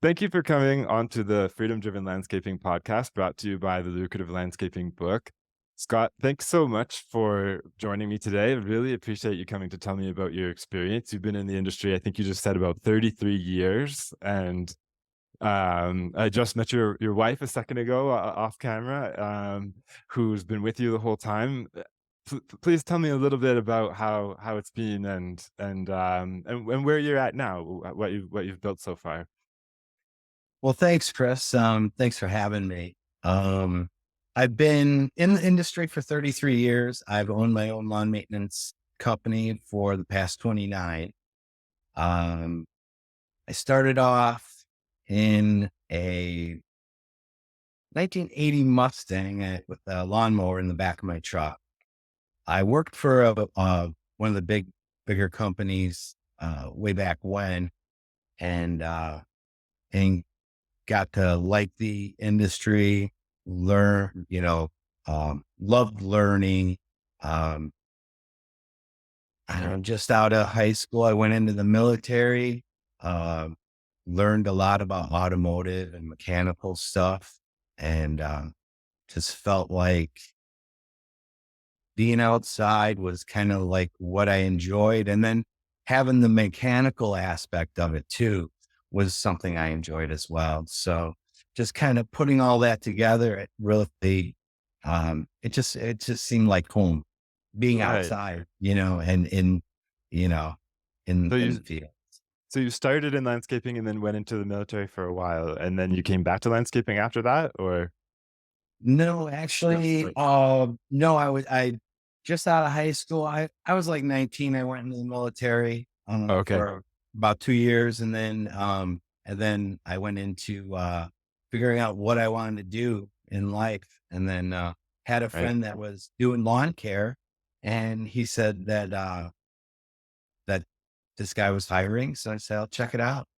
Thank you for coming onto the Freedom Driven Landscaping podcast brought to you by the Lucrative Landscaping book. Scott, thanks so much for joining me today. I really appreciate you coming to tell me about your experience. You've been in the industry, I think you just said about 33 years. And I just met your wife a second ago off camera, who's been with you the whole time. Please tell me a little bit about how it's been and where you're at now, what you've built so far. Well, thanks, Chris. Thanks for having me. Um, I've been in the industry for 33 years. I've owned my own lawn maintenance company for the past 29. Um, I started off in a 1980 Mustang with a lawnmower in the back of my truck. I worked for one of the bigger companies way back when, and and got to like the industry, learn, loved learning. Um, I don't know, just out of high school, I went into the military, um, learned a lot about automotive and mechanical stuff, and just felt like being outside was kind of like what I enjoyed. And then having the mechanical aspect of it too was something I enjoyed as well. So just kind of putting all that together, it really, it just seemed like home being Right. outside, and you know, So in you the field. so you started in landscaping and then went into the military for a while, and then you came back to landscaping after that, or? No, actually, no, I just out of high school. I was like 19. I went into the military Okay. for about 2 years, and then I went into figuring out what I wanted to do in life, and then had a Right. friend that was doing lawn care, and he said that this guy was hiring, so I said I'll check it out,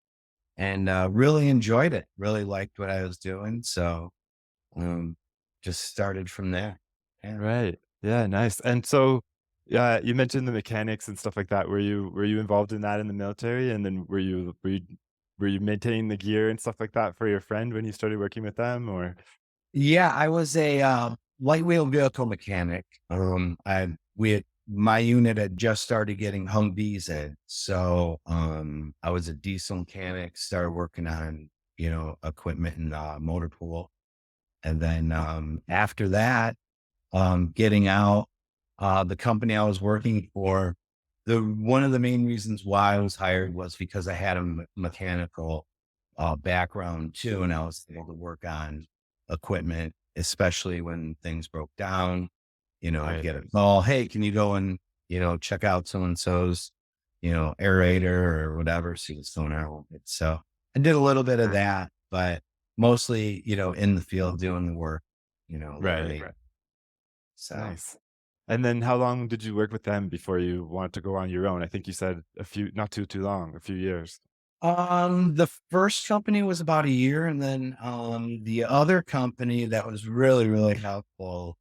and really enjoyed it. Really liked what I was doing, so um, just started from there. Yeah. Right. Yeah, nice. And so, yeah, you mentioned the mechanics and stuff like that. Were you involved in that in the military? And then were you maintaining the gear and stuff like that for your friend when you started working with them, or? Yeah, I was a light wheel vehicle mechanic. My unit had just started getting Humvees in, so I was a diesel mechanic. Started working on equipment and motor pool, and then after that, getting out, the company I was working for, the one of the main reasons why I was hired was because I had a mechanical background too, and I was able to work on equipment, especially when things broke down. I'd Right. get a call, hey, can you go and check out so and so's aerator or whatever, see what's going on with it. So I did a little bit of that, but mostly in the field doing the work, Right. learning. So. Nice. And then how long did you work with them before you wanted to go on your own? I think you said a few, not too long, a few years. The first company was about a year, and then the other company that was really, really helpful.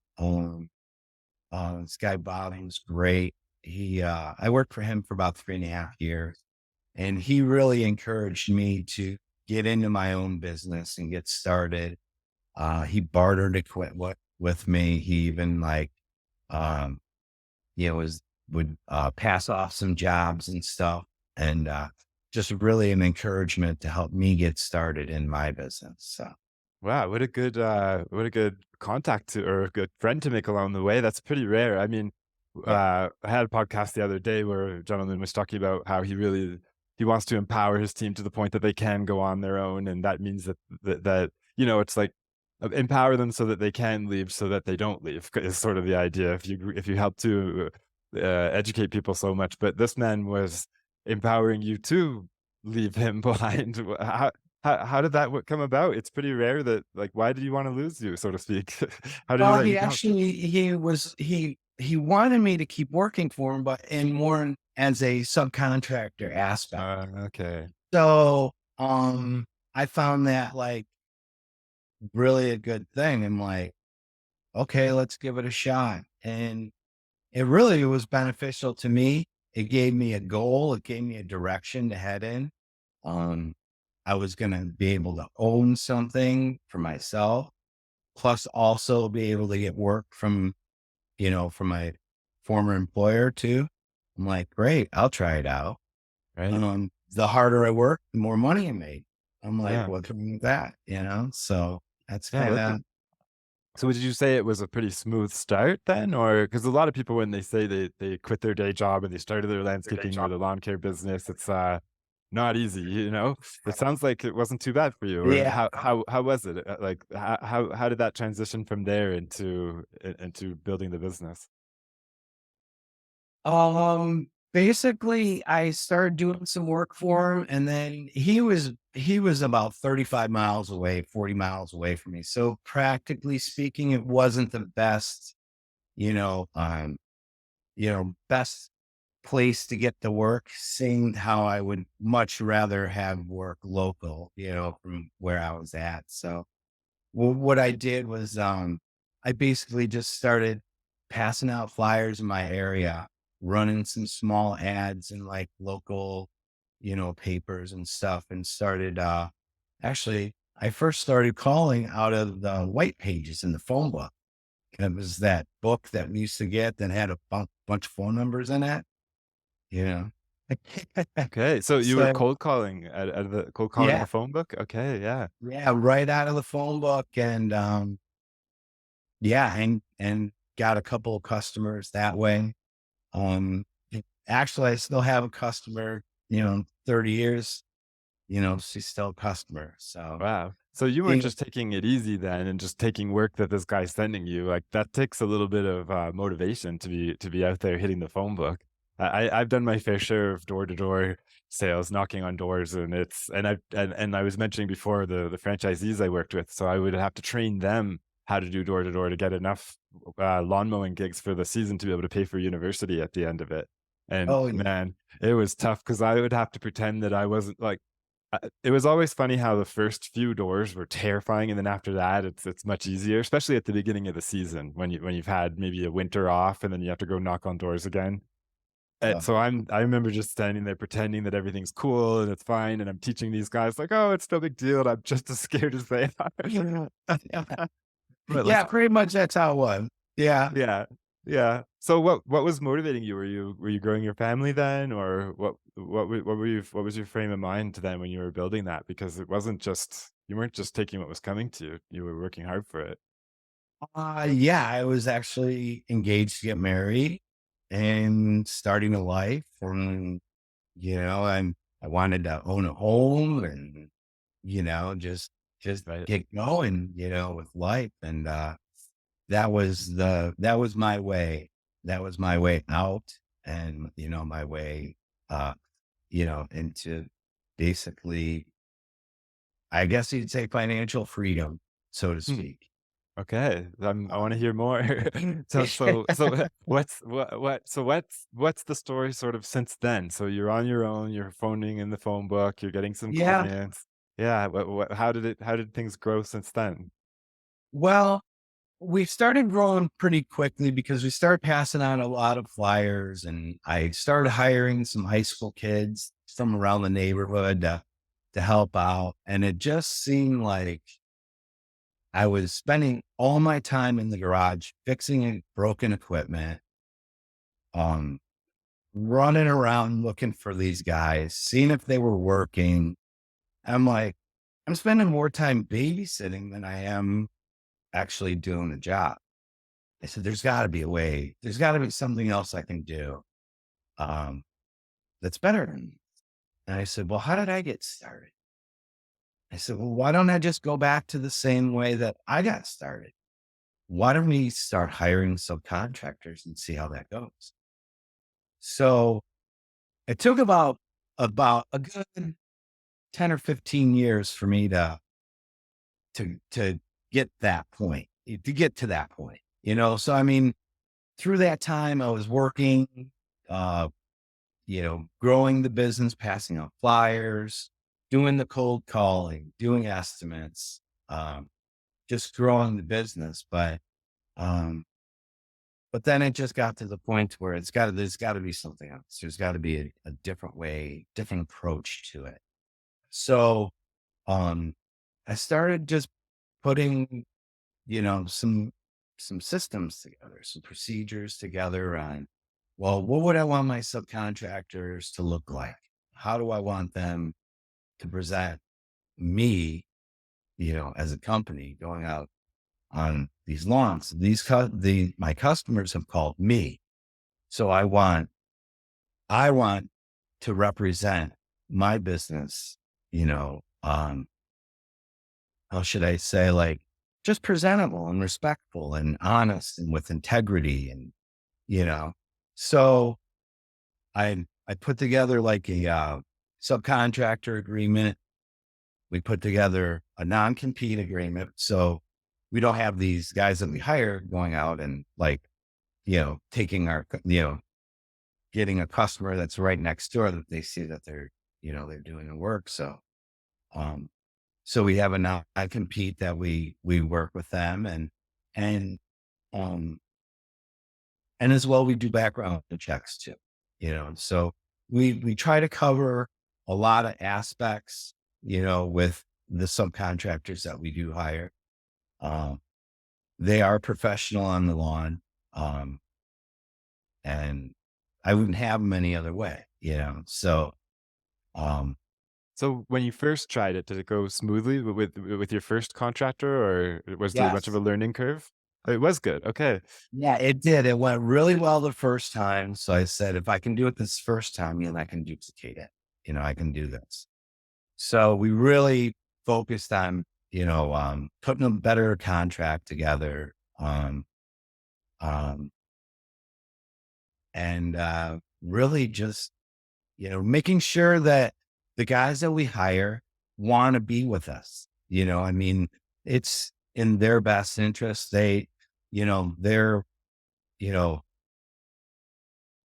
This guy Bob, he was great. I worked for him for about 3.5 years, and he really encouraged me to get into my own business and get started. He bartered equipment with me. He even um, was would pass off some jobs and stuff, and just really an encouragement to help me get started in my business. So Wow, what a good contact to or a good friend to make along the way. That's pretty rare. I mean, yeah, I had a podcast the other day where a gentleman was talking about how he wants to empower his team to the point that they can go on their own, and that means that it's like empower them so that they can leave, so that they don't leave is sort of the idea. If you help to educate people so much, but this man was empowering you to leave him behind. How did that come about? It's pretty rare that like, why did you wanna lose you, so to speak? How did he well, let you he down? actually he wanted me to keep working for him, but in more as a subcontractor aspect. Okay. So I found that really a good thing. I'm like, okay, let's give it a shot. And it really was beneficial to me. It gave me a goal. It gave me a direction to head in. Um, I was going to be able to own something for myself, plus also be able to get work from, from my former employer too. I'm like, great, I'll try it out. Right. The harder I work, the more money I made. I'm like, Yeah. what's wrong with that? So that's Yeah. kind of, So would you say it was a pretty smooth start then? Or because a lot of people, when they say they quit their day job and they started their landscaping or the lawn care business, it's not easy, you know? It sounds like it wasn't too bad for you. Or yeah. how was it? Like how did that transition from there into building the business? Basically I started doing some work for him, and then he was about 35 miles away, 40 miles away from me. So practically speaking, it wasn't the best, you know, um, best place to get the work, seeing how I would much rather have work local, from where I was at. So what I did was, I basically just started passing out flyers in my area, running some small ads in like local, papers and stuff, and started, actually, I first started calling out of the white pages in the phone book. And it was that book that we used to get that had a bunch of phone numbers in it, you know? Okay. So you were So cold calling at the cold calling in yeah, the phone book? Okay, yeah. yeah, right out of the phone book. And, yeah, and got a couple of customers that way. Um, Actually, I still have a customer, 30 years, she's still a customer. So Wow. So you weren't being, just taking it easy then and just taking work that this guy's sending you. Like that takes a little bit of motivation to be out there hitting the phone book. I've done my fair share of door to door sales, knocking on doors, and I was mentioning before the franchisees I worked with, so I would have to train them how to do door to door to get enough lawn mowing gigs for the season to be able to pay for university at the end of it. And oh yeah, man, it was tough because I would have to pretend that I wasn't like it was always funny how the first few doors were terrifying, and then after that, it's much easier, especially at the beginning of the season when you've had maybe a winter off, and then you have to go knock on doors again. And oh, so I remember just standing there pretending that everything's cool and it's fine, and I'm teaching these guys like, "Oh, it's no big deal," and I'm just as scared as they are. But yeah, like pretty much that's how it was. Yeah. yeah. Yeah. So what was motivating you? Were you growing your family then, or what was your frame of mind then when you were building that? Because it wasn't just you weren't just taking what was coming to you. You were working hard for it. Yeah, I was actually engaged to get married and starting a life. And, I wanted to own a home and, just Right. get going, with life. And, that was my way. That was my way out, and, my way, uh, into basically, I guess you'd say, financial freedom, so to Hmm. speak. Okay. I want to Um, hear more. So what's the story sort of since then? So you're on your own, you're phoning in the phone book, you're getting some yeah. clients. Yeah. How did things grow since then? Well, we started growing pretty quickly because we started passing out a lot of flyers, and I started hiring some high school kids from around the neighborhood to help out. And it just seemed like I was spending all my time in the garage fixing broken equipment, um, running around looking for these guys, seeing if they were working. I'm like, I'm spending more time babysitting than I am actually doing the job. I said, there's got to be a way. There's got to be something else I can do, um, that's better than this. And I said, well, how did I get started? I said, well, why don't I just go back to the same way that I got started? Why don't we start hiring subcontractors and see how that goes? So it took about a good 10 or 15 years for me to get that point, to get to that point, So I mean, through that time I was working, uh, growing the business, passing out flyers, doing the cold calling, doing estimates, just growing the business. Um, but then it just got to the point where there's got to be something else. There's got to be a different way, different approach to it. So um, I started just putting, some systems together, some procedures together on, well, what would I want my subcontractors to look like? How do I want them to present me, as a company going out on these lawns? My customers have called me. So I want to represent my business, how should I say, like, just presentable and respectful and honest and with integrity and, you know. So I put together like a subcontractor agreement. We put together a non-compete agreement. So we don't have these guys that we hire going out and like, taking getting a customer that's right next door that they see that they're doing the work. Um, so we have a non-compete that we work with them and, um, and as well, we do background checks too, so we try to cover a lot of aspects, with the subcontractors that we do hire. Um, they are professional on the lawn. Um, and I wouldn't have them any other way, so, um, So when you first tried it, did it go smoothly with your first contractor, or was there much of a yes. learning curve? Oh, it was good. Okay. Yeah, it did. It went really well the first time. So I said, if I can do it this first time, I can duplicate it. I can do this. So we really focused on, putting a better contract together. Um, and really just, making sure that the guys that we hire want to be with us. I mean, it's in their best interest. They're, you know,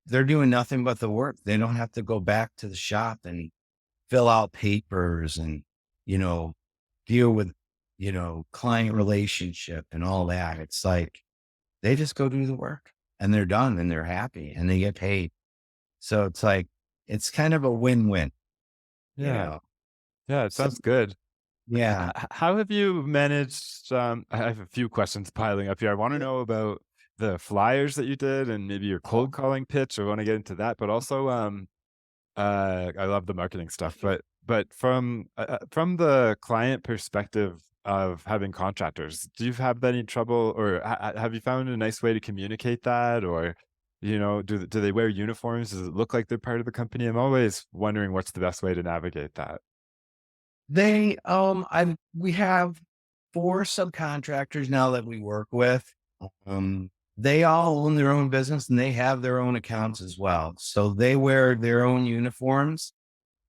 they're doing nothing but the work. They don't have to go back to the shop and fill out papers and, you know, deal with, client relationship and all that. It's like they just go do the work and they're done and they're happy and they get paid. So it's like, it's kind of a win-win, you Yeah. know? Yeah, it So sounds good. yeah, How have you managed, I have a few questions piling up here. I wanna yeah, know about the flyers that you did and maybe your uh-huh. cold calling pitch. I wanna get into that, but also, I love the marketing stuff, but from the client perspective of having contractors, do you have any trouble, or have you found a nice way to communicate that? Or, do they wear uniforms? Does it look like they're part of the company? I'm always wondering what's the best way to navigate that. we have 4 subcontractors now that we work with. Um, they all own their own business and they have their own accounts as well. So they wear their own uniforms.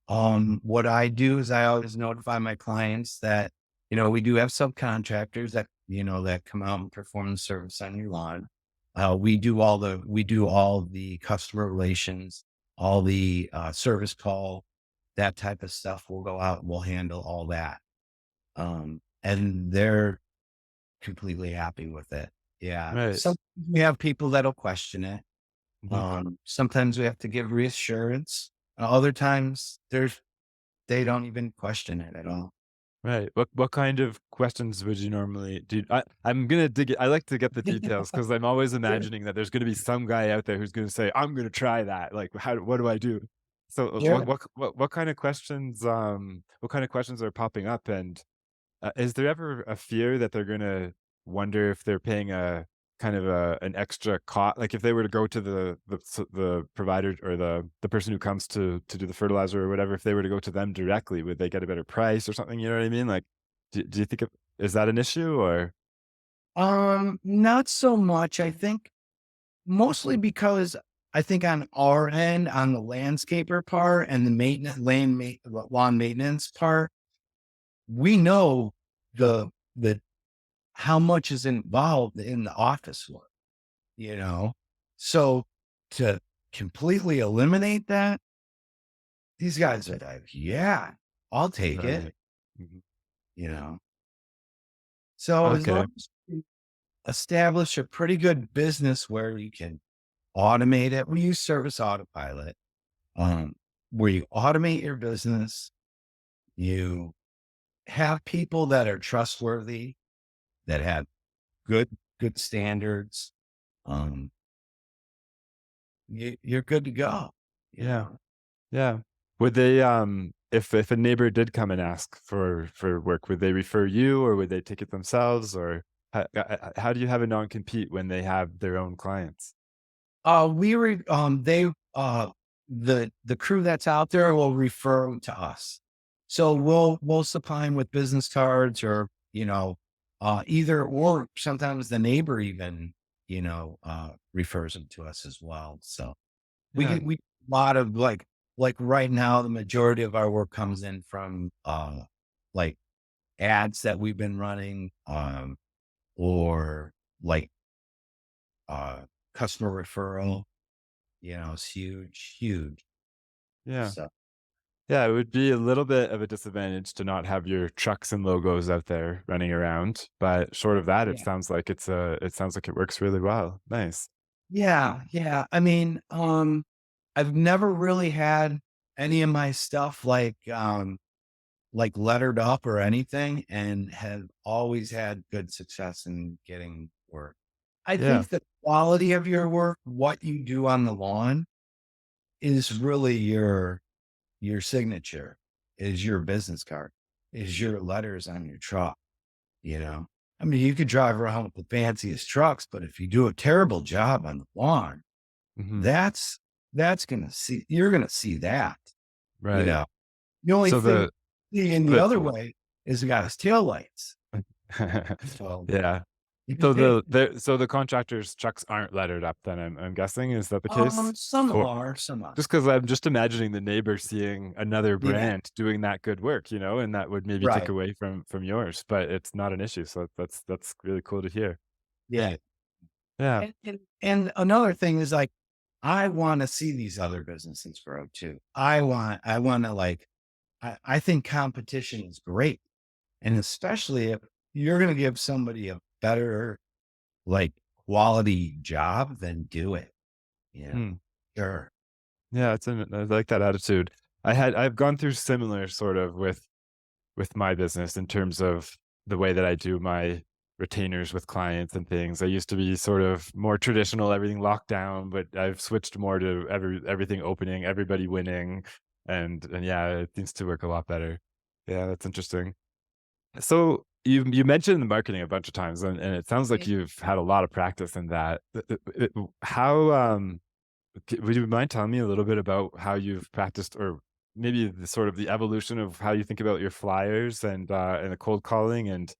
What I do is I always notify my clients that, we do have subcontractors that come out and perform the service on your lawn. We do all the customer relations, all the service call, that type of stuff. We'll go out and we'll handle all that. And they're completely happy with it. Yeah. Right. Some we have people that'll question it. Mhm. Sometimes we have to give reassurance. Other times they don't even question it at all. Right. What kind of questions would you normally do? I'm gonna dig it. I like to get the details because I'm always Sure. imagining that there's gonna be some guy out there who's gonna say, "I'm gonna try that." Like, what do I do? So, Sure. what kind of questions are popping up? And is there ever a fear that they're gonna wonder if they're paying a kind of an extra cost? Like, if they were to go to the provider, or the person who comes to do the fertilizer or whatever, if they were to go to them directly, would they get a better price or something? You know what I mean? Like, do you think is that an issue, or Not so much. I think mostly because I think on our end, on the landscaper part and the lawn maintenance part, we know the how much is involved in the office work, you know? So to completely eliminate that, these guys are like, yeah, I'll take it, right? Mhm. you know? So as long Okay. as you establish a pretty good business where you can automate it, we use Service Autopilot, um, where you automate your business, you have people that are trustworthy, that have good good standards, um, you're good to go, you Yeah. know? Yeah. Would they, if a neighbor did come and ask for work, would they refer you, or would they take it themselves, or how do you have a non-compete when they have their own clients? We were, they, the crew that's out there will refer 'em to us. So we'll supply them with business cards or, either or sometimes the neighbor even, refers them to us as well. So Yeah. we a lot of like right now, the majority of our work comes in from, like ads that we've been running, or like, uh, customer referral. It's huge, huge. Yeah. So, Yeah, it would be a little bit of a disadvantage to not have your trucks and logos out there running around, but short of that, yeah. it sounds like it works really well. Nice. Yeah, yeah. I mean, I've never really had any of my stuff like lettered up or anything and have always had good success in getting work. I Yeah. think the quality of your work, what you do on the lawn is really your signature, is your business card, is your letters on your truck. You know? I mean, you could drive around with the fanciest trucks, but if you do a terrible job on the lawn, Mhm. that's you're gonna see that, you Right. know? The only So thing the in the the other way is the guy's taillights. So, Yeah. So the contractors' trucks aren't lettered up then, I'm guessing, is that the case? some Or are, some are. just because 'cause I'm just imagining the neighbor seeing another Yeah, brand doing that good work, and that would maybe take right. away from yours, but it's not an issue, so that's really cool to hear. Yeah. Yeah. And another thing is, like, I wanna see these other businesses grow too. I wanna, like I think competition is great. And especially if you're gonna give somebody a better, like, quality job, then do it, you know? Mm. Sure. Yeah, I like that attitude. I've gone through similar sort of with my business in terms of the way that I do my retainers with clients and things. I used to be sort of more traditional, everything locked down, but I've switched more to everything opening, everybody winning, and yeah, it seems to work a lot better. Yeah, that's interesting. So you mentioned the marketing a bunch of times, and it sounds like Yeah. you've had a lot of practice in that. How would you mind telling me a little bit about how you've practiced, or maybe the sort of the evolution of how you think about your flyers and the cold calling, and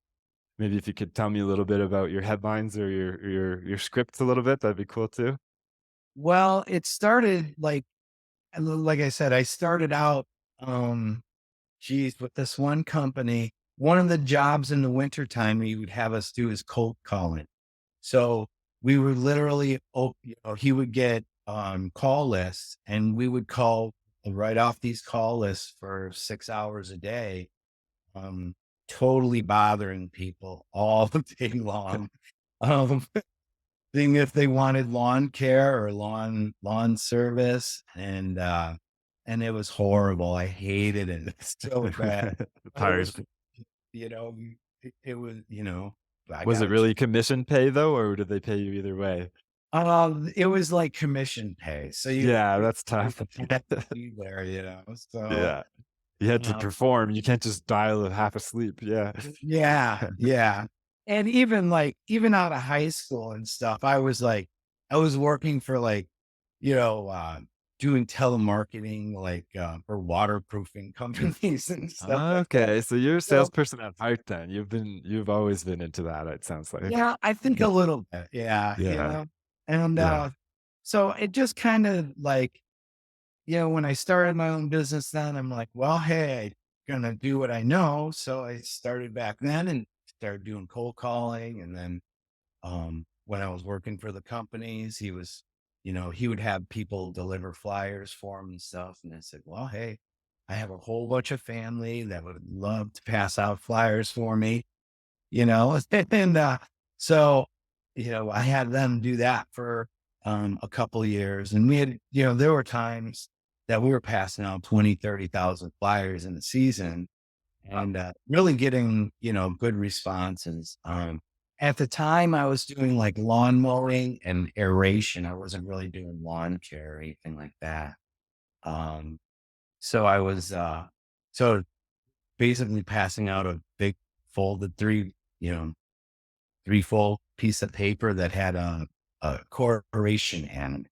maybe if you could tell me a little bit about your headlines or your scripts a little bit, that'd be cool too. Well, it started, like I said, I started out, um, with this one company. One of the jobs in the wintertime he would have us do is cold calling. So we were literally, he would get call lists and we would call right off these call lists for 6 hours a day, um, totally bothering people all the day long. Um, seeing if they wanted lawn care or lawn service. And it was horrible. I hated it so bad. It's But it was, hard. you know, it was, I Was got it a job. really commission pay though, or did they pay you either way? It was like commission pay, so Yeah, you that's tough. had to be there, so, Yeah, you had to uh, perform. You can't just dial it half asleep. Yeah. yeah, yeah, and even out of high school and stuff, I was working for, you know, uh, doing telemarketing, for waterproofing companies and stuff like that, Okay, so you're a so salesperson at heart then. You've always been into that, it sounds like. yeah, I think a little bit, yeah, Yeah, and, yeah. so it just kinda, when I started my own business then, I'm like, well, hey, I'm gonna do what I know. So I started back then and started doing cold calling. And then when I was working for the companies, he would have people deliver flyers for him and stuff. And I said, well, hey, I have a whole bunch of family that would love to pass out flyers for me, and so I had them do that for a couple years, and we had there were times that we were passing out 20, 30,000 flyers in the season, and really getting, good responses. At the time, I was doing like lawn mowing and aeration. I wasn't really doing lawn care or anything like that. Um, so I was, so basically passing out a big folded you know, three-fold piece of paper that had a corporation in it,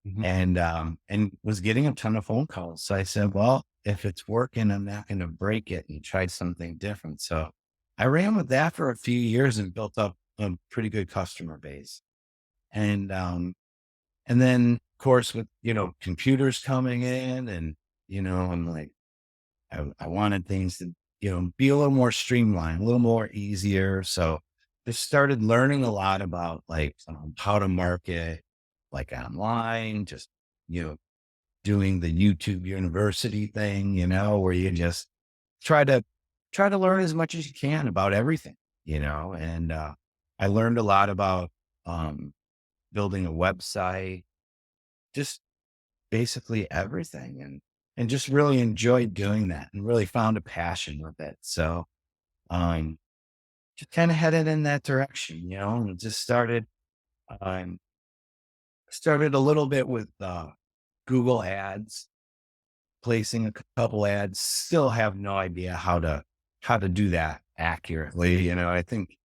Mhm. and was getting a ton of phone calls. So I said, well, if it's working, I'm not going to break it, and try something different. So I ran with that for a few years and built up a pretty good customer base. And, and then of course with, computers coming in and, I'm like, I wanted things to, be a little more streamlined, a little more easier. So just started learning a lot about like how to market, like online, just, you know, doing the YouTube university thing, where you just try to learn as much as you can about everything, and I learned a lot about um, building a website, just basically everything, and just really enjoyed doing that and really found a passion with it. So um just kind of headed in that direction, and just um started a little bit with Google ads, placing a couple ads. Still have no idea how to do that accurately. I think,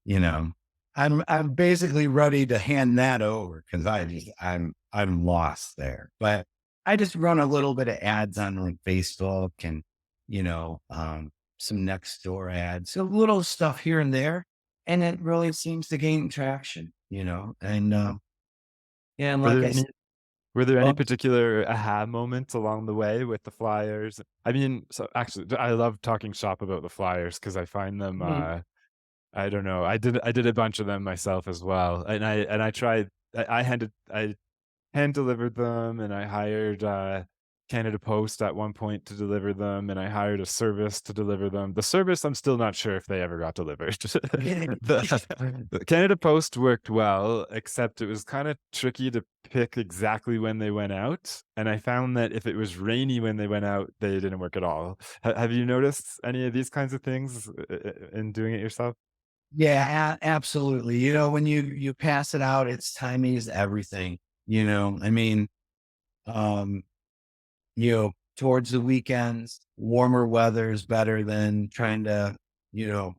you know, I'm basically ready to hand that over because I'm lost there. But I just run a little bit of ads on like Facebook and, you know, um, some next door ads, so little stuff here and there. And it really seems to gain traction, and yeah, and Were like there I any said, were there any oh, particular aha moments along the way with the flyers? I mean, so actually, I love talking shop about the flyers because I find them, mhm, I don't know, I did a bunch of them myself as well, and I tried I hand delivered them, and I hired, Canada Post at one point to deliver them, and I hired a service to deliver them. The service, I'm still not sure if they ever got delivered. The Canada Post worked well, except it was kinda tricky to pick exactly when they went out, and I found that if it was rainy when they went out, they didn't work at all. Have you noticed any of these kinds of things in doing it yourself? yeah, absolutely. When you pass it out, it's timing is everything. I mean, um, towards the weekends, warmer weather is better than trying to, you know,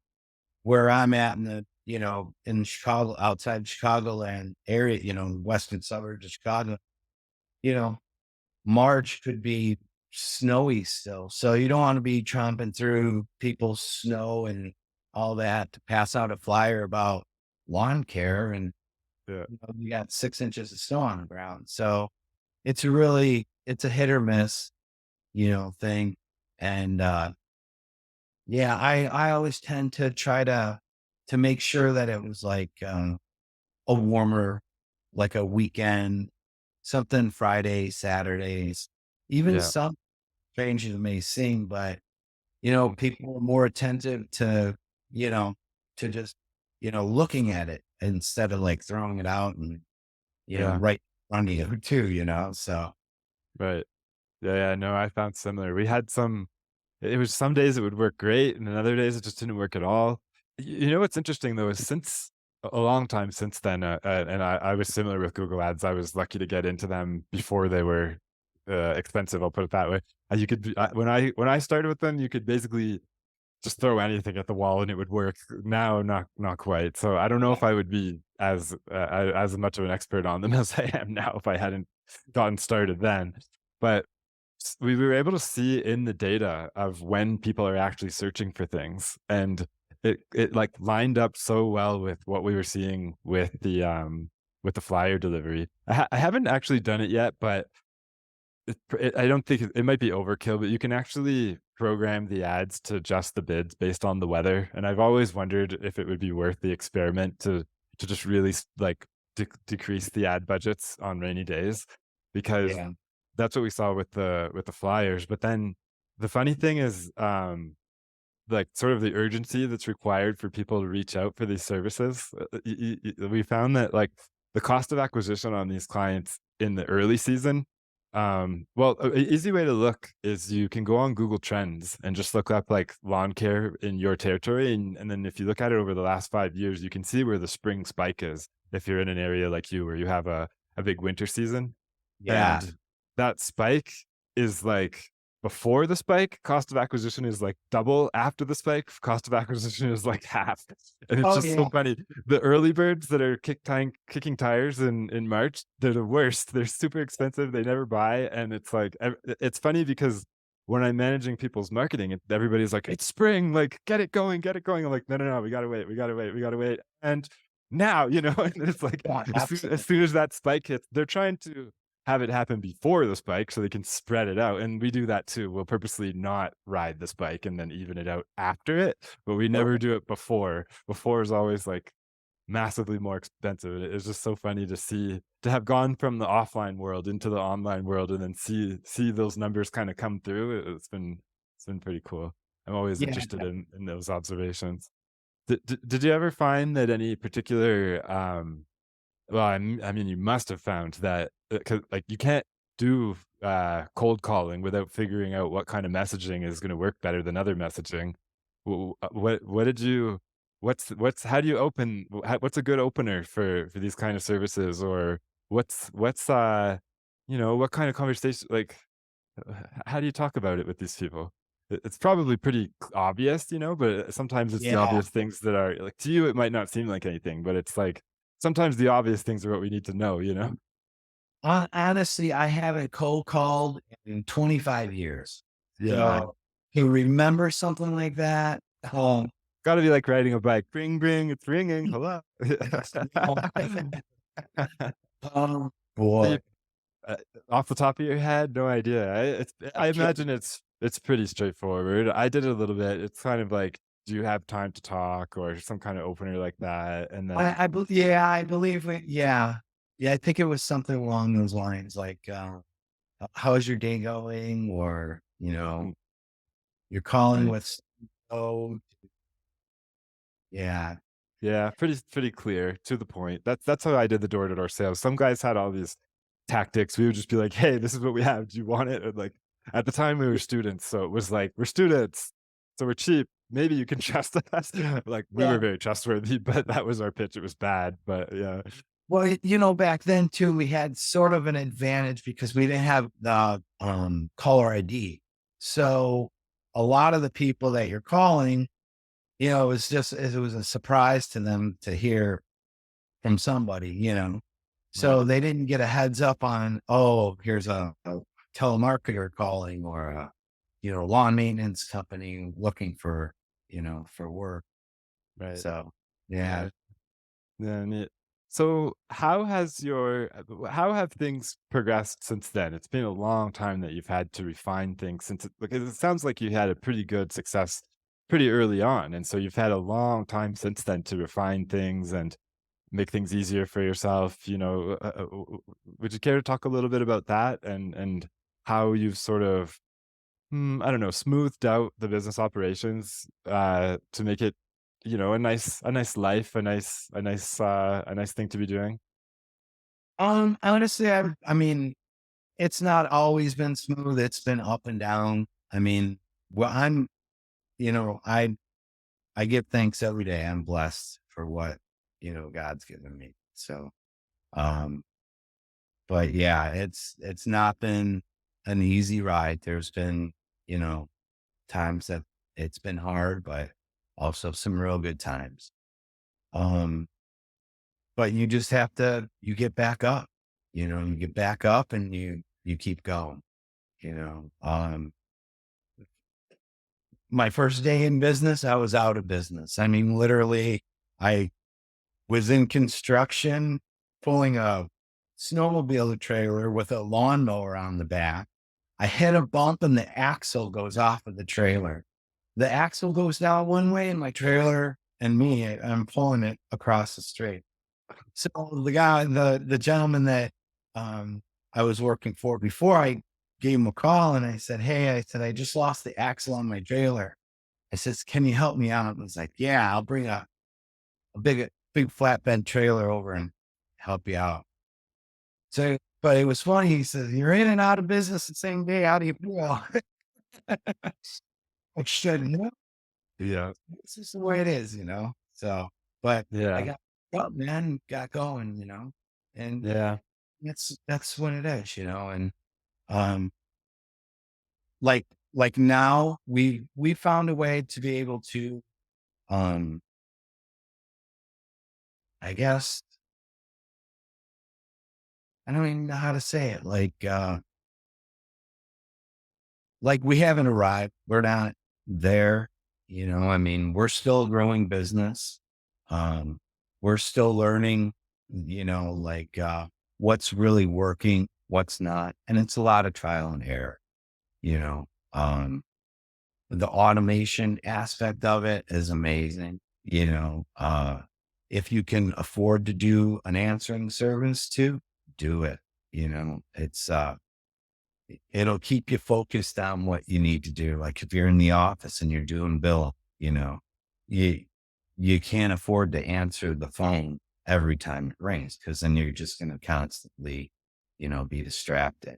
where I'm at in Chicago, outside Chicagoland area, western suburbs of Chicago, you know, March could be snowy still. So you don't want to be tromping through people's snow and all that to pass out a flyer about lawn care. And Yeah. you got 6 inches of snow on the ground. So it's a hit or miss, thing. And yeah, I always tend to try to make sure that it was like a warmer, like a weekend, something Friday, Saturdays, even Yeah. some changes may seem, but Mhm. people are more attentive to, you know, to just, looking at it instead of like throwing it out and, Yeah. right in front of you too, so Right. Yeah, yeah, no, I found similar. We had it was some days it would work great, and then other days it just didn't work at all. You know what's interesting though is since a long time since then, and I was similar with Google Ads. I was lucky to get into them before they were expensive. I'll put it that way. When I started with them, you could basically just throw anything at the wall and it would work. Now, not quite. So I don't know if I would be as much of an expert on them as I am now if I hadn't gotten started then. But we were able to see in the data of when people are actually searching for things, and it like lined up so well with what we were seeing with the flyer delivery. I haven't actually done it yet, but I don't think it might be overkill, but you can actually program the ads to adjust the bids based on the weather, and I've always wondered if it would be worth the experiment to just really like decrease the ad budgets on rainy days, because yeah, that's what we saw with the flyers. But then the funny thing is, like sort of the urgency that's required for people to reach out for these services. We found that like the cost of acquisition on these clients in the early season Well, easy way to look is you can go on Google Trends and just look up like lawn care in your territory. And then if you look at it over the last 5 years, you can see where the spring spike is. If you're in an area like you where you have a big winter season, Yeah. and that spike is like before the spike, cost of acquisition is like double. After the spike, cost of acquisition is like half. And it's Oh, just so yeah. funny. The early birds that are kicking tires in March, they're the worst. They're super expensive. They never buy. And it's like, it's funny because when I'm managing people's marketing, everybody's like, it's spring, like, get it going, get it going. I'm like, no, no, no, we gotta wait, we gotta wait, we gotta wait. And now, and it's like, Yeah, as absolutely. soon as that spike hits, they're trying to have it happen before the spike so they can spread it out. And we do that too. We'll purposely not ride the spike and then even it out after it, but we never Okay. do it before. Before is always like massively more expensive. It's just so funny to see to have gone from the offline world into the online world and then see those numbers kind of come through. It's been pretty cool. I'm always Yeah. interested in those observations. Did you ever find that any particular well, I mean, you must have found that, 'cause, like, you can't do, cold calling without figuring out what kind of messaging is gonna work better than other messaging. What did you what's how do you open what's a good opener for these kind of services? Or what kind of conversation like, how do you talk about it with these people? It's probably pretty obvious, but sometimes it's the Yeah. obvious things that are like to you, it might not seem like anything, but it's like sometimes the obvious things are what we need to know? Honestly, I haven't cold called in 25 years. Yeah. So, to remember something like that, Gotta be like riding a bike. Bring, bring, it's ringing. Hello. So you, boy. uh, off the top of your head, no idea. I imagine it's pretty straightforward. I did it a little bit. It's kind of like, do you have time to talk or some kind of opener like that? And then Yeah, I believe it. Yeah. Yeah, I think it was something along those lines, like, how's your day going? Or, mm, you're calling right. with, oh, yeah. Yeah, pretty clear, to the point. That's how I did the door-to-door sales. Some guys had all these tactics. We would just be like, "Hey, this is what we have. Do you want it?" And, like, at the time, we were students, so it was like, "We're students, so we're cheap. Maybe you can trust us." Like, we were Yeah. very trustworthy, but that was our pitch. It was bad, but yeah. Well, back then too, we had sort of an advantage because we didn't have the caller ID. So a lot of the people that you're calling, it was a surprise to them to hear from somebody. Right, So they didn't get a heads up on, oh, here's a telemarketer calling, or a, lawn maintenance company looking for work. right, So yeah. right. Then it so how have things progressed since then? It's been a long time that you've had to refine things since because it sounds like you had a pretty good success pretty early on, and so you've had a long time since then to refine things and make things easier for yourself, would you care to talk a little bit about that and how you've sort of, I don't know, smoothed out the business operations, to make it, a nice life, a nice thing to be doing? Honestly, I mean, it's not always been smooth. It's been up and down. I mean, well, you know, I I give thanks every day. I'm blessed for what, God's given me. So, um, but yeah, it's not been an easy ride. There's been, you know, times that it's been hard, but also some real good times. Um, but you just have to you get back up. You get back up and you keep going. You know. My first day in business, I was out of business. I mean, literally, I was in construction pulling a snowmobile trailer with a lawnmower on the back. I hit a bump and the axle goes off of the trailer. The axle goes down one way and my trailer and me, I'm pulling it across the street. So the gentleman that I was working for before, I gave him a call and I said, "Hey," I said, "I just lost the axle on my trailer." I says, "Can you help me out?" And he's like, "Yeah, I'll bring a big flatbed trailer over and help you out." So but it was funny. He says, "You're in and out of business the same day. How do you feel?" I shouldn't. Yeah. It's just the way it is, So, but I Yeah. got up, man, got going, and Yeah. that's what it is, and um, like now we found a way to be able to, um, I guess I don't even know how to say it, like we haven't arrived. We're not there, I mean, we're still a growing business. Um, we're still learning, what's really working, what's not. And it's a lot of trial and error, you know. Um, the automation aspect of it is amazing. If you can afford to do an answering service too, do it. It'll keep you focused on what you need to do. Like if you're in the office and you're doing bill, you you can't afford to answer the phone every time it rings because then you're just going to constantly, be distracted.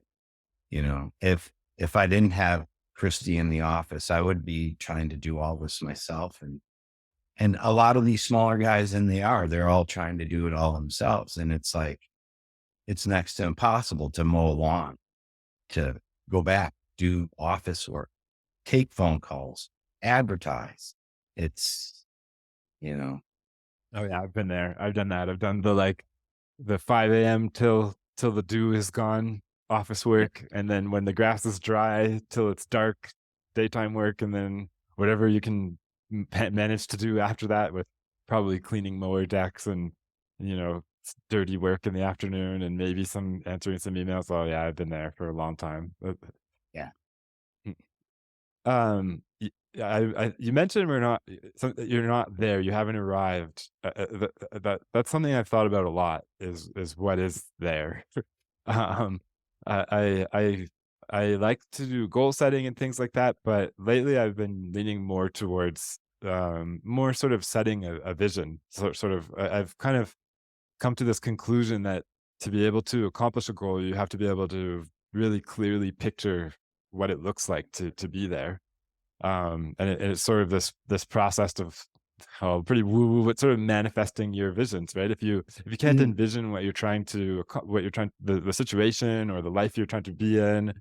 If I didn't have Christy in the office, I would be trying to do all this myself, and a lot of these smaller guys, and they're all trying to do it all themselves, and it's like it's next to impossible to mow a lawn, to go back, do office work, take phone calls, advertise. It's, you know, Oh yeah, I've been there. I've done that. I've done the 5 a.m. till the dew is gone office yeah, work, and then when the grass is dry till it's dark daytime work, and then whatever you can manage to do after that with probably cleaning mower decks and dirty work in the afternoon and maybe some answering some emails. Oh yeah, I've been there for a long time. yeah. Y you mentioned we're not you're not there, you haven't arrived. That's something I've thought about a lot is what is there? Um, I like to do goal setting and things like that, but lately I've been leaning more towards, more sort of setting a vision. Sort of I've kind of come to this conclusion that to be able to accomplish a goal, you have to be able to really clearly picture what it looks like to be there. And it's sort of this process of pretty woo woo, but sort of manifesting your visions, right? If you can't Mm, envision what you're trying to what you're trying the situation or the life you're trying to be in,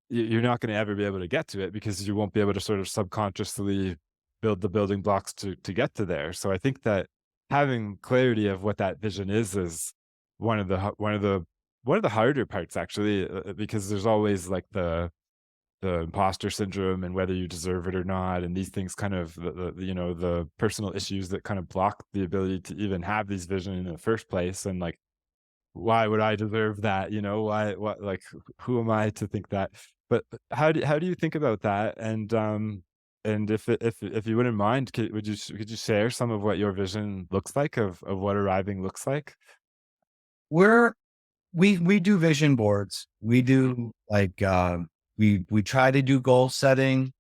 you're not going to ever be able to get to it because you won't be able to sort of subconsciously build the building blocks to get to there. So I think that having clarity of what that vision is one of the one of the harder parts actually, because there's always like the imposter syndrome and whether you deserve it or not, and these things kind of the personal issues that kind of block the ability to even have these vision in the first place. And like, why would I deserve that? Why? What? Like, who am I to think that? But how do you think about that? And if you wouldn't mind, could you share some of what your vision looks like of what arriving looks like? we're, we do vision boards. We do we try to do goal setting.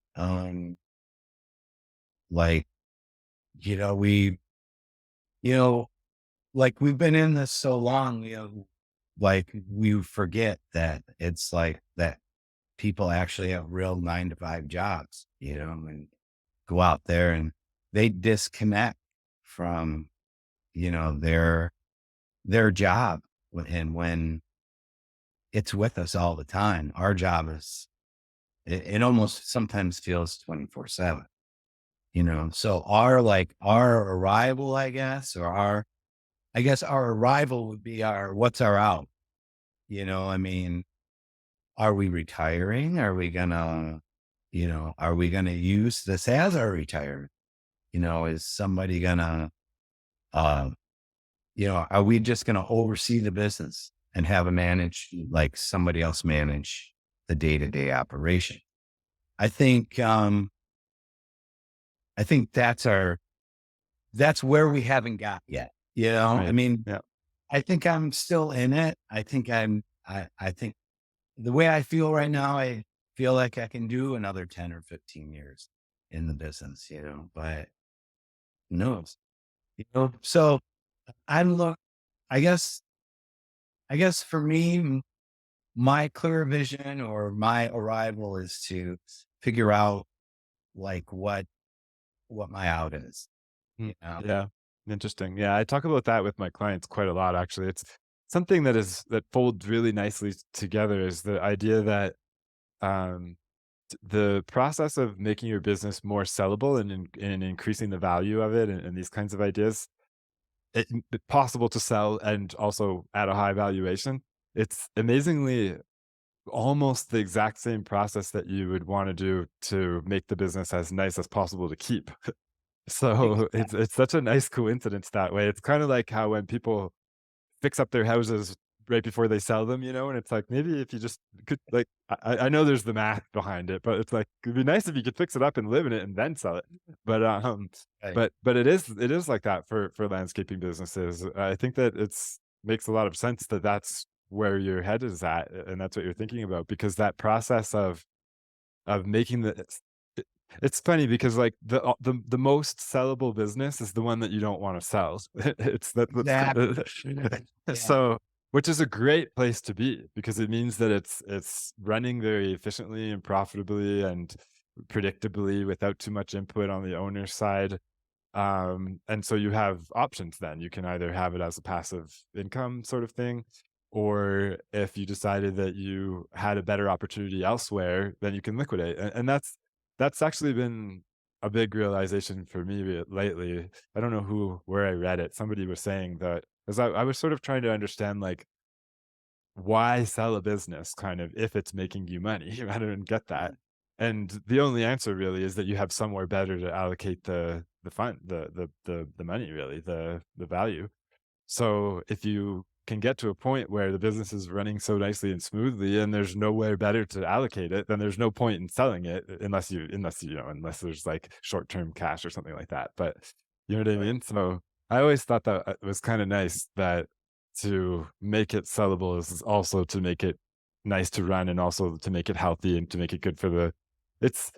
Like, you know, we, you know, like we've been in this so long, like we forget that it's like that people actually have real 9 to 5 jobs, and go out there and they disconnect from, their job. And when it's with us all the time, our job is, it almost sometimes feels 24/7, So our arrival, I guess, or I guess our arrival would be what's our out? I mean, are we retiring? Are we gonna use this as our retirement? Is somebody gonna, uh, are we just gonna oversee the business and have a like somebody else manage the day-to-day operation? I think, that's where we haven't got yet. I Right. mean, Yeah. I think I'm still in it. I think the way I feel right now, I feel like I can do another 10 or 15 years in the business, but who knows, So I look, I guess, for me. my clear vision or my arrival is to figure out like what my out is, Mm, you know? yeah, interesting. Yeah, I talk about that with my clients quite a lot, actually. It's something that folds really nicely together is the idea that um, the process of making your business more sellable and increasing the value of it and these kinds of ideas, possible to sell and also at a high valuation. It's amazingly almost the exact same process that you would want to do to make the business as nice as possible to keep. So Exactly. it's such a nice coincidence that way. It's kind of like how when people fix up their houses right before they sell them, and it's like maybe if you just could like I know there's the math behind it, but it's like it'd be nice if you could fix it up and live in it and then sell it. But Right. but it is like that for landscaping businesses. I think that it's makes a lot of sense that that's where your head is at and that's what you're thinking about because that process of making it's funny because, like, the most sellable business is the one that you don't wanna sell. It's that's Exactly. Yeah. so which is a great place to be because it means that it's running very efficiently and profitably and predictably without too much input on the owner's side. And so you have options then. You can either have it as a passive income sort of thing, or if you decided that you had a better opportunity elsewhere, then you can liquidate. And that's actually been a big realization for me lately. I don't know where I read it. Somebody was saying that as I was sort of trying to understand like why sell a business kind of if it's making you money? I don't get that. And the only answer really is that you have somewhere better to allocate the fund, the money really, the value. So if you can get to a point where the business is running so nicely and smoothly and there's nowhere better to allocate it, then there's no point in selling it unless there's like short-term cash or something like that. But you know what I Right. mean? So I always thought that it was kind of nice that to make it sellable is also to make it nice to run and also to make it healthy and to make it good for it's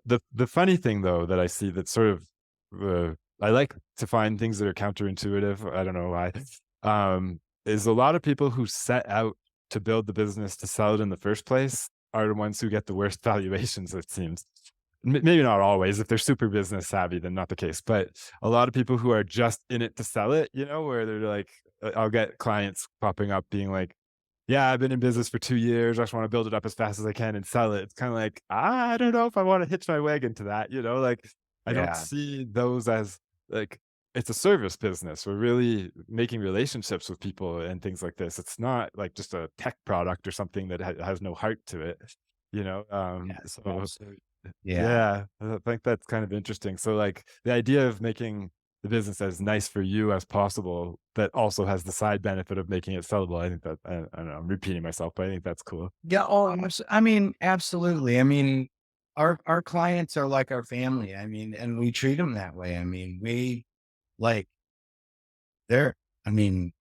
the funny thing though that I see that's sort of I like to find things that are counterintuitive. I don't know why. Is a lot of people who set out to build the business to sell it in the first place are the ones who get the worst valuations, it seems. Maybe not always. If they're super business savvy, then not the case. But a lot of people who are just in it to sell it, where they're like, I'll get clients popping up being like, yeah, I've been in business for 2 years. I just want to build it up as fast as I can and sell it. It's kind of like, I don't know if I want to hitch my wagon to that, like I don't Yeah. see those as like it's a service business. We're really making relationships with people and things like this. It's not like just a tech product or something that has no heart to it, Yes. so Absolutely. Yeah. yeah, I think that's kind of interesting. So, like, the idea of making the business as nice for you as possible, that also has the side benefit of making it sellable. I think that I don't know, I'm repeating myself, but I think that's cool. Yeah. Oh, I mean, absolutely. I mean, our clients are like our family. I mean, and we treat them that way. I mean, we like they're. I mean,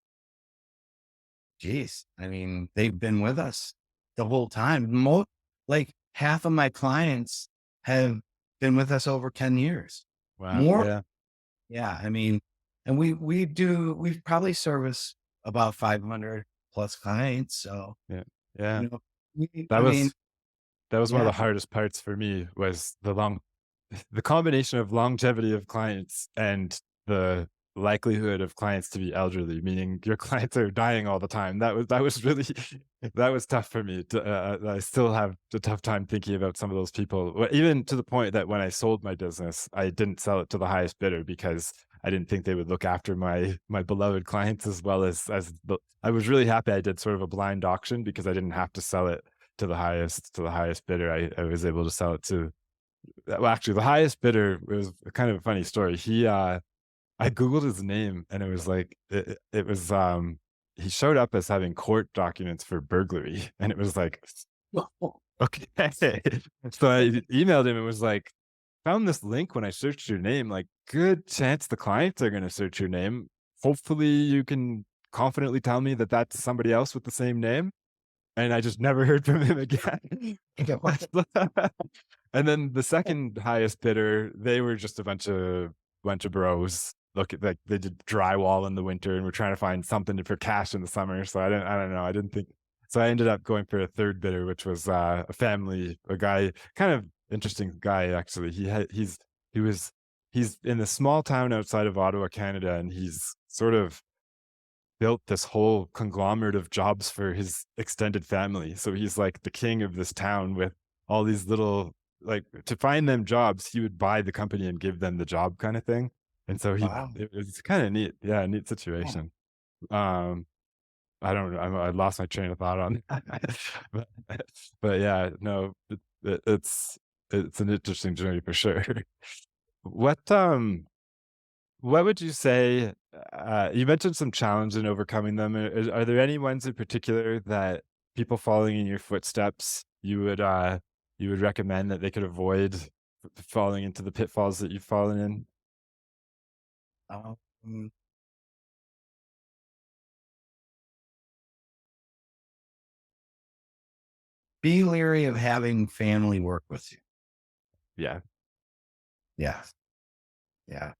geez. I mean, they've been with us the whole time. Like half of my clients have been with us over 10 years. Wow. More. Yeah. Yeah. I mean, and we probably service about 500 plus clients. So Yeah. Yeah. you know, we. That I mean, was that was one of yeah. the hardest parts for me was the combination of longevity of clients and the likelihood of clients to be elderly, meaning your clients are dying all the time. That was really that was tough for me. I still have a tough time thinking about some of those people. Even to the point that when I sold my business, I didn't sell it to the highest bidder because I didn't think they would look after my beloved clients as well as I was really happy I did sort of a blind auction because I didn't have to sell it to the highest bidder. I was able to sell it to well, actually, the highest bidder was kind of a funny story. I Googled his name and it was like, it was, he showed up as having court documents for burglary. And it was like, okay. So I emailed him and was like, found this link when I searched your name. Like, good chance the clients are going to search your name. Hopefully, you can confidently tell me that that's somebody else with the same name. And I just never heard from him again. And then the second highest bidder, they were just a bunch of bros. Look at like they did drywall in the winter and we're trying to find something for cash in the summer. So I don't know. I didn't think So I ended up going for a third bidder, which was a guy, kind of interesting guy actually. He was he's in a small town outside of Ottawa, Canada, and he's sort of built this whole conglomerate of jobs for his extended family. So he's like the king of this town with all these little, like, to find them jobs, he would buy the company and give them the job kind of thing. And so Wow. it was kind of neat. Yeah, neat Yeah. situation. Um, I don't know. I lost my train of thought on that. but, but yeah, no, it's an interesting journey for sure. What what would you say, you mentioned some challenge in overcoming them. Are there any ones in particular that people following in your footsteps you would recommend that they could avoid falling into the pitfalls that you've fallen in? Um, be leery of having family work with you. Yeah, Yeah. Yeah.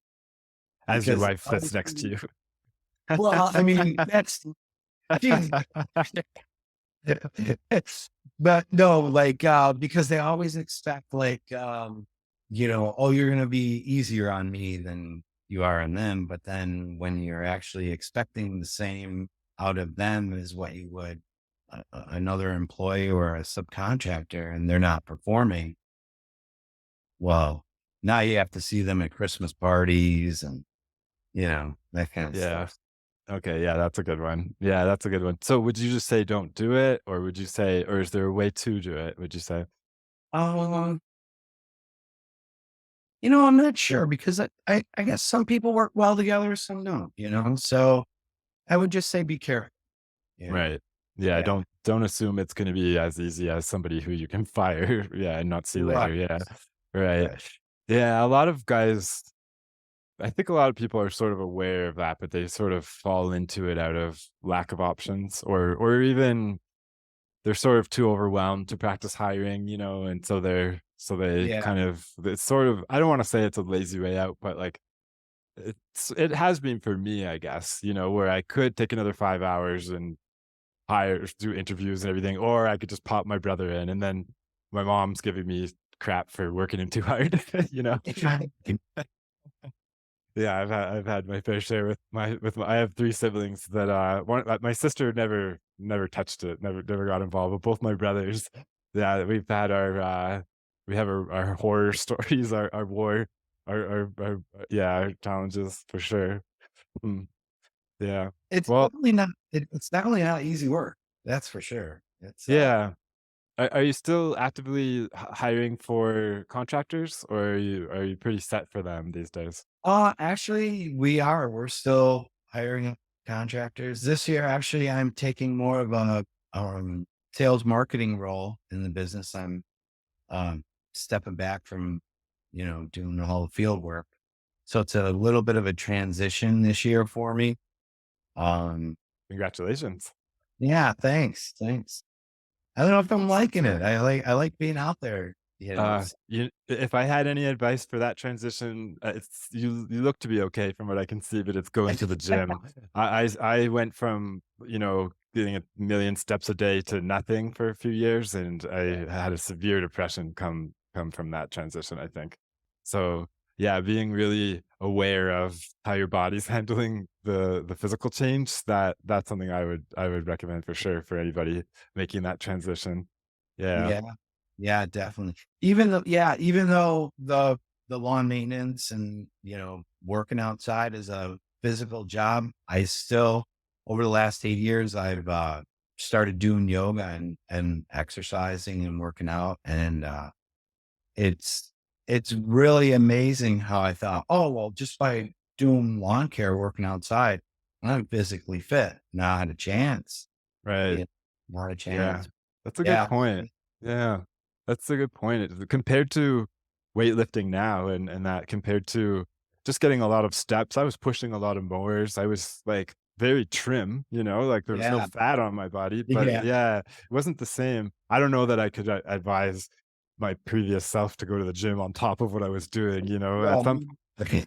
as your Because wife sits next to you. well, I mean, that's but no, like, because they always expect like, oh, you're gonna be easier on me than you are on them. But then when you're actually expecting the same out of them as what you would another employee or a subcontractor, and they're not performing, well, now you have to see them at Christmas parties and that kind of Yeah. stuff. Okay, yeah, that's a good one. Yeah, that's a good one. So would you just say don't do it, or would you say, or is there a way to do it, would you say? Um, I'm not sure because I guess some people work well together, some don't. So I would just say be careful. Yeah. Right. Yeah, Yeah. don't assume it's gonna be as easy as somebody who you can fire, yeah, and not see Right. later, yeah. Right. Right. Yeah, a lot of guys, I think a lot of people are sort of aware of that, but they sort of fall into it out of lack of options, or even they're sort of too overwhelmed to practice hiring, and so they Yeah. kind of, it's sort of, I don't wanna say it's a lazy way out, but, like, it has been for me, I guess, where I could take another 5 hours and hire do interviews and everything, or I could just pop my brother in, and then my mom's giving me crap for working him too hard, you know? Yeah, I've had my fair share with my I have 3 siblings that, one my sister never touched it, never got involved, but both my brothers, yeah, we have our horror stories, our war, our yeah, our challenges for sure. Mm, yeah. It's Well, definitely not. It's definitely not easy work. That's for sure. It's yeah. Are you still actively hiring for contractors, or are you pretty set for them these days? actually we are. We're still hiring contractors this year. Actually, I'm taking more of a sales marketing role in the business. I'm um, stepping back from, doing all the field work. So it's a little bit of a transition this year for me. Um, Congratulations. yeah, thanks. Thanks. I don't know if I'm liking it. I like being out there, If I had any advice for that transition, it's you look to be okay from what I can see, but it's going to the gym. I went from, getting 1,000,000 steps a day to nothing for a few years, and I had a severe depression come from that transition, I think. So, yeah, being really aware of how your body's handling the physical change, that's something I would recommend for sure for anybody making that transition. Yeah. Yeah. Yeah, definitely. Even though the lawn maintenance and, working outside is a physical job, I still over the last 8 years, I've, started doing yoga and exercising and working out, and, it's it's really amazing how I thought, "Oh, well, just by doing lawn care, working outside, I'm physically fit. Not a chance." Right. Yeah, not a Yeah. chance. That's a good Yeah. point. Yeah. That's a good point. Compared to weightlifting now, and that compared to just getting a lot of steps, I was pushing a lot of mowers. I was, like, very trim, like, there was no Yeah. fat on my body, but Yeah. yeah, it wasn't the same. I don't know that I could a advise my previous self to go to the gym on top of what I was doing, at Well, some okay.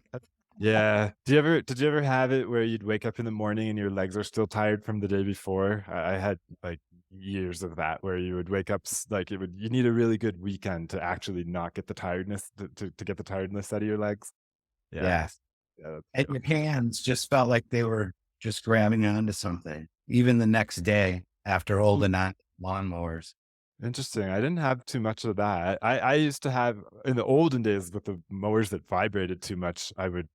Yeah. Did you ever have it where you'd wake up in the morning and your legs are still tired from the day before? I had, like, years of that where you would wake up like, you need a really good weekend to actually not get the tiredness to get the tiredness out of your legs. Yeah. Yes. Yeah, that's And your hands just felt like they were just grabbing onto something, even the next day after true. holding on to lawnmowers. Interesting. I didn't have too much of that. I used to have in the olden days with the mowers that vibrated too much, I would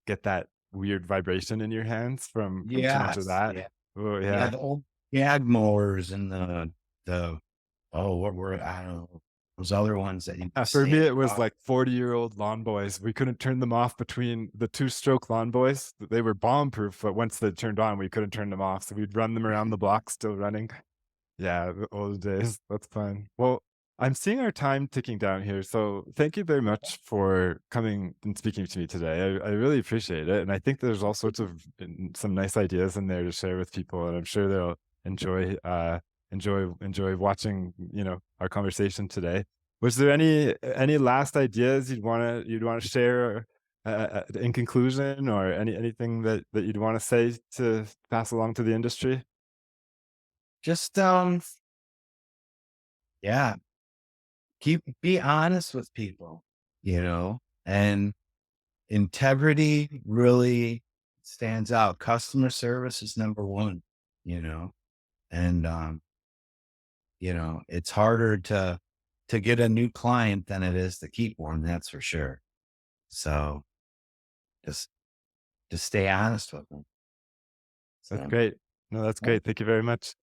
get that weird vibration in your hands from too much of Yes. that. Yeah. Oh, Yeah, yeah. the old gag mowers and the oh, what were I don't know, those other ones that you For me, stand it was up. like 40-year-old lawn boys. We couldn't turn them off between the two-stroke lawn boys. They were bomb-proof, but once they turned on, we couldn't turn them off, so we'd run them around the block still running. Yeah, the old days. That's fun. Well, I'm seeing our time ticking down here, so thank you very much for coming and speaking to me today. I really appreciate it, and I think there's all sorts of some nice ideas in there to share with people, and I'm sure they'll enjoy watching, our conversation today. Was there any last ideas you'd wanna share, in conclusion, or anything that you'd wanna say to pass along to the industry? Just, yeah, be honest with people, and integrity really stands out. Customer service is number 1, you know, and, it's harder to get a new client than it is to keep one, that's for sure. So, just stay honest with them. That's So, great. No, that's yeah. great. Thank you very much.